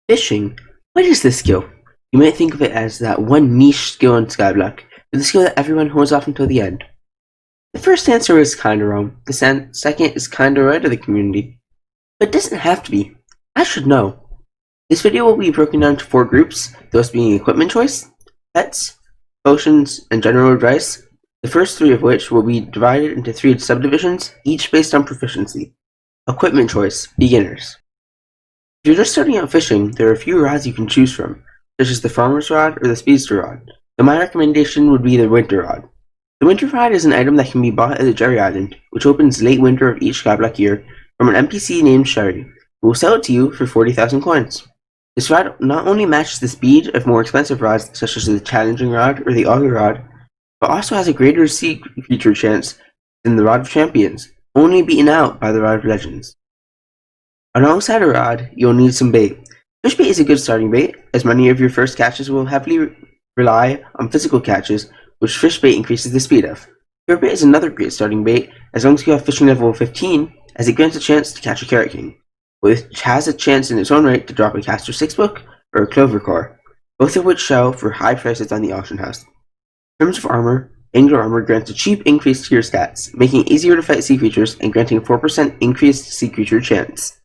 Fishing? What is this skill? You might think of it as that one niche skill in Skyblock, but the skill that everyone holds off until the end. The first answer is kinda wrong, the second is kinda right of the community. But it doesn't have to be. I should know. This video will be broken down into 4 groups, those being equipment choice, pets, potions, and general advice, the first 3 of which will be divided into 3 subdivisions, each based on proficiency. Equipment choice, beginners. If you're just starting out fishing, there are a few rods you can choose from, such as the farmer's rod or the speedster rod, though my recommendation would be the winter rod. The winter rod is an item that can be bought at the Jerry Island, which opens late winter of each Skyblock year, from an NPC named Sherry, who will sell it to you for 40,000 coins. This rod not only matches the speed of more expensive rods such as the challenging rod or the auger rod, but also has a greater sea creature chance than the rod of champions, only beaten out by the rod of legends. Alongside a rod, you'll need some bait. Fish bait is a good starting bait, as many of your first catches will heavily rely on physical catches, which fish bait increases the speed of. Carrot bait is another great starting bait, as long as you have fishing level 15, as it grants a chance to catch a Carrot King, which has a chance in its own right to drop a Caster 6 book or a Clover Core, both of which sell for high prices on the auction house. In terms of armor, Angler Armor grants a cheap increase to your stats, making it easier to fight sea creatures and granting a 4% increased sea creature chance.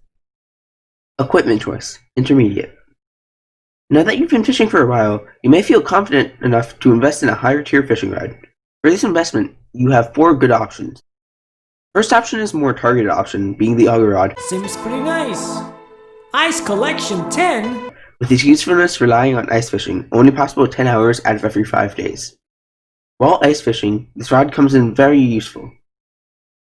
Equipment choice, intermediate. Now that you've been fishing for a while, you may feel confident enough to invest in a higher tier fishing rod. For this investment, you have 4 good options. First option is a more targeted option, being the auger rod. Seems pretty nice. Ice collection 10. With its usefulness relying on ice fishing, only possible 10 hours out of every 5 days. While ice fishing, this rod comes in very useful,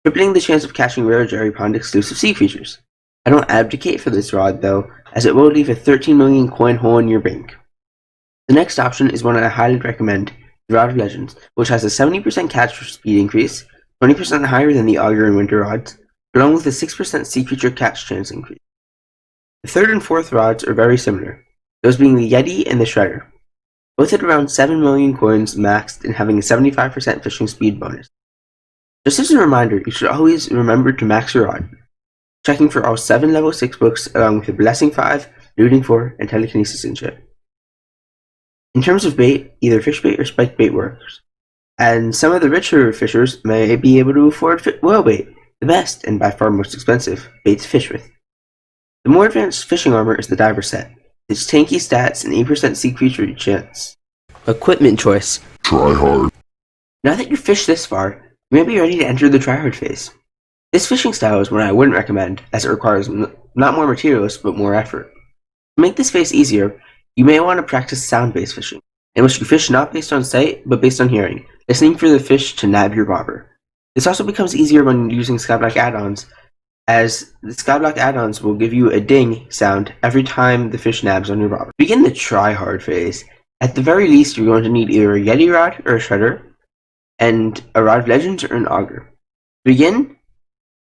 tripling the chance of catching rare Jerry Pond exclusive sea creatures. I don't advocate for this rod though, as it will leave a 13 million coin hole in your bank. The next option is one I highly recommend, the Rod of Legends, which has a 70% catch speed increase, 20% higher than the auger and winter rods, along with a 6% sea creature catch chance increase. The third and fourth rods are very similar, those being the Yeti and the Shredder, both at around 7 million coins maxed and having a 75% fishing speed bonus. Just as a reminder, you should always remember to max your rod, checking for all 7 level 6 books along with the Blessing 5, Looting 4, and Telekinesis and shit. In terms of bait, either fish bait or spike bait works, and some of the richer fishers may be able to afford whale bait, the best and by far most expensive bait to fish with. The more advanced fishing armor is the diver set. Its tanky stats and 8% sea creature chance. Equipment choice. Try hard. Now that you've fished this far, you may be ready to enter the tryhard phase. This fishing style is one I wouldn't recommend, as it requires not more materials, but more effort. To make this phase easier, you may want to practice sound-based fishing, in which you fish not based on sight, but based on hearing, listening for the fish to nab your bobber. This also becomes easier when using Skyblock add-ons, as the Skyblock add-ons will give you a ding sound every time the fish nabs on your bobber. To begin the try-hard phase, at the very least you're going to need either a Yeti rod or a Shredder, and a Rod of Legends or an auger. To begin,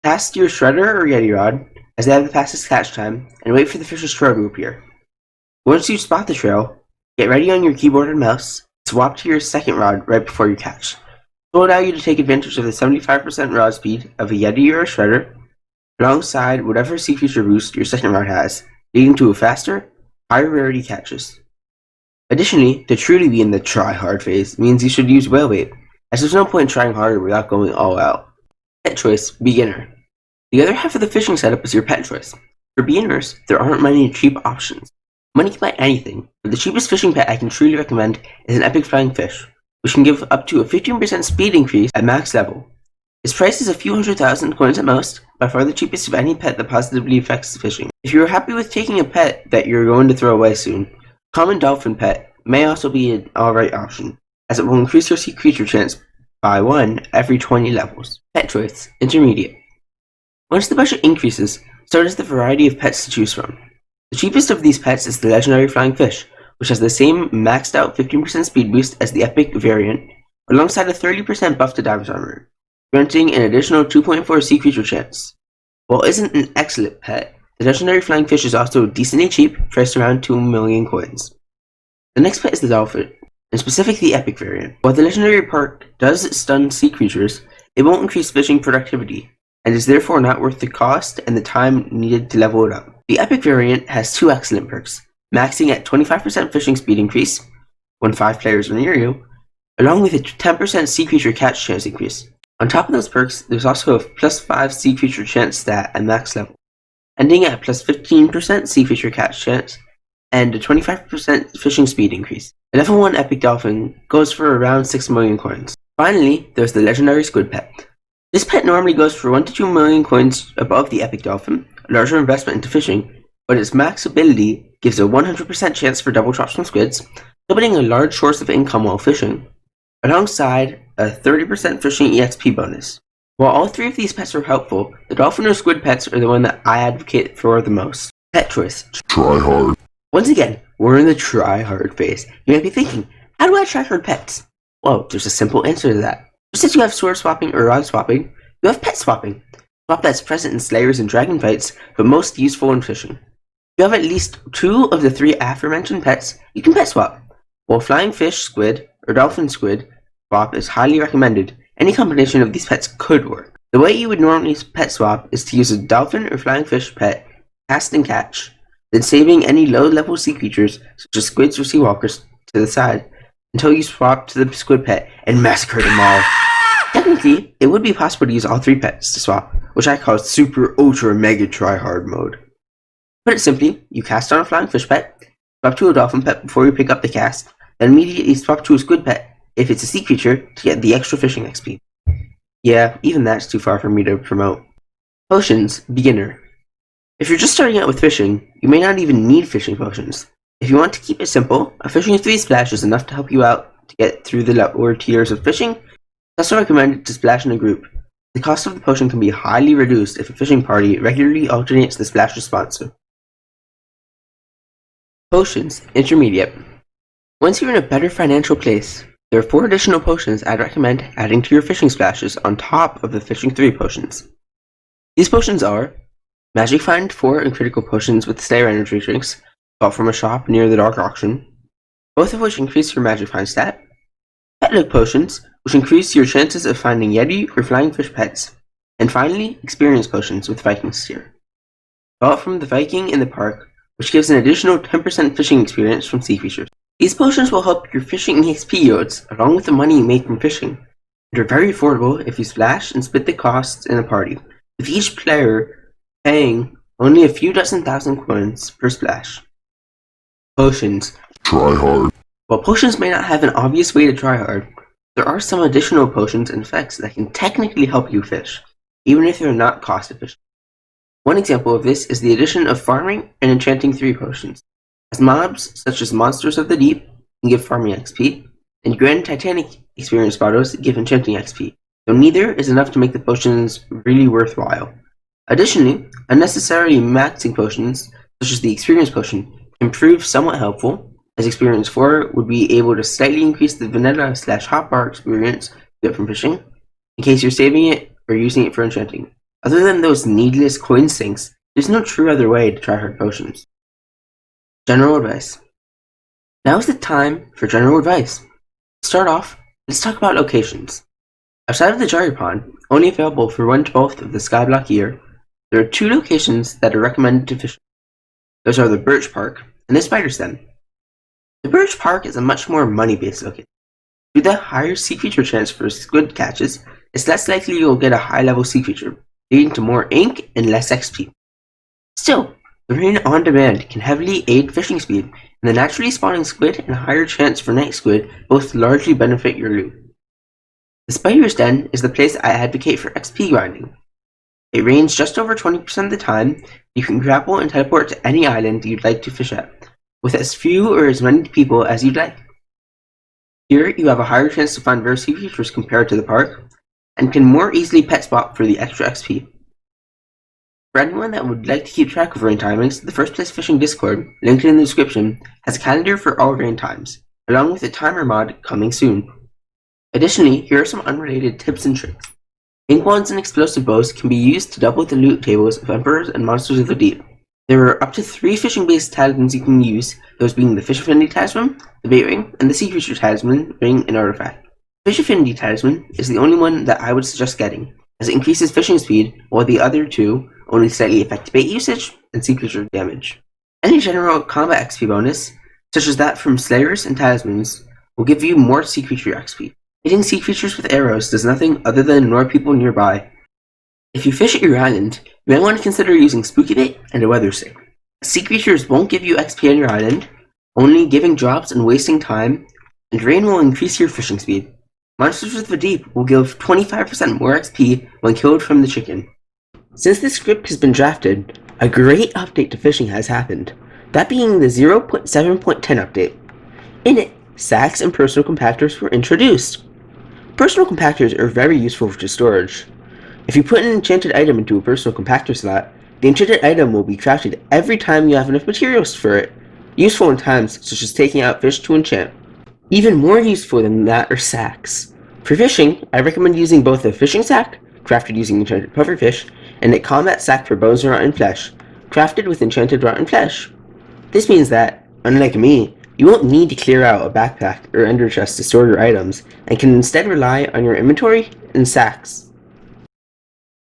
cast your Shredder or Yeti rod, as they have the fastest catch time, and wait for the fish's trail to appear. Once you spot the trail, get ready on your keyboard and mouse, swap to your second rod right before you catch. This will allow you to take advantage of the 75% rod speed of a Yeti or a Shredder, alongside whatever sea creature boost your second rod has, leading to a faster, higher rarity catches. Additionally, to truly be in the try-hard phase means you should use whale bait, as there's no point in trying harder without going all out. Pet choice, beginner. The other half of the fishing setup is your pet choice. For beginners, there aren't many cheap options. Money can buy anything, but the cheapest fishing pet I can truly recommend is an epic flying fish, which can give up to a 15% speed increase at max level. Its price is a few 100,000 coins at most, by far the cheapest of any pet that positively affects fishing. If you are happy with taking a pet that you're going to throw away soon, Common Dolphin Pet may also be an alright option, as it will increase your sea creature chance by 1 every 20 levels. Pet choice, intermediate. Once the budget increases, so does the variety of pets to choose from. The cheapest of these pets is the legendary flying fish, which has the same maxed out 15% speed boost as the epic variant, alongside a 30% buff to diver's armor, granting an additional 2.4 sea creature chance. While it isn't an excellent pet, the legendary flying fish is also decently cheap, priced around 2 million coins. The next pet is the dolphin, and specifically the epic variant. While the legendary perk does stun sea creatures, it won't increase fishing productivity, and is therefore not worth the cost and the time needed to level it up. The epic variant has 2 excellent perks, maxing at 25% fishing speed increase when 5 players are near you, along with a 10% sea creature catch chance increase. On top of those perks, there's also a plus 5 sea creature chance stat at max level, ending at plus 15% sea creature catch chance, and a 25% fishing speed increase. A level 1 epic dolphin goes for around 6 million coins. Finally, there's the legendary squid pet. This pet normally goes for 1 to 2 million coins above the epic dolphin, a larger investment into fishing, but its max ability gives a 100% chance for double drops from squids, doubling a large source of income while fishing, alongside a 30% fishing EXP bonus. While all 3 of these pets are helpful, the dolphin or squid pets are the one that I advocate for the most. Pet choice. Try hard. Once again, we're in the try hard phase. You might be thinking, how do I try hard pets? Well, there's a simple answer to that. Just as you have sword swapping or rod swapping, you have pet swapping. Swap that's present in slayers and dragon fights, but most useful in fishing. If you have at least 2 of the 3 aforementioned pets, you can pet swap. While flying fish squid or dolphin squid swap is highly recommended, any combination of these pets could work. The way you would normally pet swap is to use a dolphin or flying fish pet, cast and catch, then saving any low-level sea creatures, such as squids or sea walkers, to the side, until you swap to the squid pet and massacre them all. Technically, it would be possible to use all 3 pets to swap, which I call super ultra mega tryhard mode. Put it simply, you cast on a flying fish pet, swap to a dolphin pet before you pick up the cast, then immediately swap to a squid pet if it's a sea creature to get the extra fishing XP. Yeah, even that's too far for me to promote. Potions, beginner. If you're just starting out with fishing, you may not even need fishing potions. If you want to keep it simple, a fishing 3 splash is enough to help you out to get through the lower tiers of fishing. It's also recommended to splash in a group. The cost of the potion can be highly reduced if a fishing party regularly alternates the splash responsive. Potions, intermediate. Once you're in a better financial place, there are 4 additional potions I'd recommend adding to your fishing splashes on top of the fishing 3 potions. These potions are Magic Find 4 and critical potions with Slayer energy drinks, bought from a shop near the Dark Auction, both of which increase your Magic Find stat. Pet Look potions, which increase your chances of finding Yeti or flying fish pets. And finally, Experience potions with Viking Steer, bought from the Viking in the park, which gives an additional 10% fishing experience from sea creatures. These potions will help your fishing EXP yields along with the money you make from fishing, and are very affordable if you splash and split the costs in a party, with each player paying only a few dozen thousand coins per splash. Potions. Try hard. While potions may not have an obvious way to try hard, there are some additional potions and effects that can technically help you fish, even if they're not cost efficient. One example of this is the addition of Farming and Enchanting 3 potions, as mobs such as Monsters of the Deep can give farming XP, and Grand Titanic experience bottles give enchanting XP, though neither is enough to make the potions really worthwhile. Additionally, unnecessary maxing potions, such as the Experience potion, can prove somewhat helpful, as Experience 4 would be able to slightly increase the vanilla/hotbar experience you get from fishing, in case you're saving it or using it for enchanting. Other than those needless coin sinks, there's no true other way to try hard potions. General advice. Now is the time for general advice. To start off, let's talk about locations. Outside of the Gyre Pond, only available for 1/12 of the Skyblock year, there are 2 locations that are recommended to fish. Those are the Birch Park and the Spider's Den. The Birch Park is a much more money-based location. Due to the higher sea creature chance for squid catches, it's less likely you'll get a high-level sea creature, leading to more ink and less XP. Still, the rain on demand can heavily aid fishing speed, and the naturally spawning squid and a higher chance for night squid both largely benefit your loot. The Spider's Den is the place I advocate for XP grinding. It rains just over 20% of the time. You can grapple and teleport to any island you'd like to fish at, with as few or as many people as you'd like. Here, you have a higher chance to find rare sea creatures compared to the park, and can more easily pet spot for the extra XP. For anyone that would like to keep track of rain timings, the First Place Fishing Discord, linked in the description, has a calendar for all rain times, along with a timer mod coming soon. Additionally, here are some unrelated tips and tricks. Ink wands and explosive bows can be used to double the loot tables of Emperors and Monsters of the Deep. There are up to 3 fishing-based talismans you can use, those being the Fish Affinity Talisman, the Bait Ring, and the Sea Creature Talisman, Ring, and Artifact. Fish Affinity Talisman is the only one that I would suggest getting, as it increases fishing speed, while the other 2 only slightly affect bait usage and sea creature damage. Any general combat XP bonus, such as that from Slayers and Talismans, will give you more sea creature XP. Hitting sea creatures with arrows does nothing other than annoy people nearby. If you fish at your island, you might want to consider using Spooky Bait and a Weather Stick. Sea creatures won't give you XP on your island, only giving drops and wasting time, and rain will increase your fishing speed. Monsters of the Deep will give 25% more XP when killed from the chicken. Since this script has been drafted, a great update to fishing has happened, that being the 0.7.10 update. In it, sacks and personal compactors were introduced. Personal compactors are very useful for storage. If you put an enchanted item into a personal compactor slot, the enchanted item will be crafted every time you have enough materials for it, useful in times such as taking out fish to enchant. Even more useful than that are sacks. For fishing, I recommend using both a fishing sack, crafted using enchanted pufferfish, and a combat sack for bones and rotten flesh, crafted with enchanted rotten flesh. This means that, unlike me, you won't need to clear out a backpack or ender chest to store your items, and can instead rely on your inventory and sacks.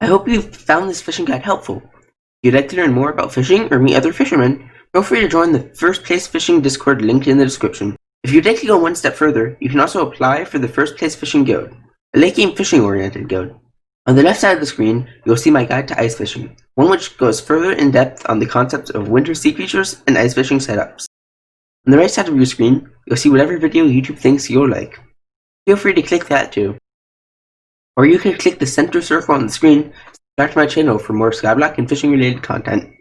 I hope you found this fishing guide helpful. If you'd like to learn more about fishing or meet other fishermen, feel free to join the First Place Fishing Discord linked in the description. If you'd like to go one step further, you can also apply for the First Place Fishing Guild, a late game fishing oriented guild. On the left side of the screen, you'll see my guide to ice fishing, one which goes further in depth on the concepts of winter sea creatures and ice fishing setups. On the right side of your screen, you'll see whatever video YouTube thinks you'll like. Feel free to click that too. Or you can click the center circle on the screen to subscribe to my channel for more Skyblock and fishing related content.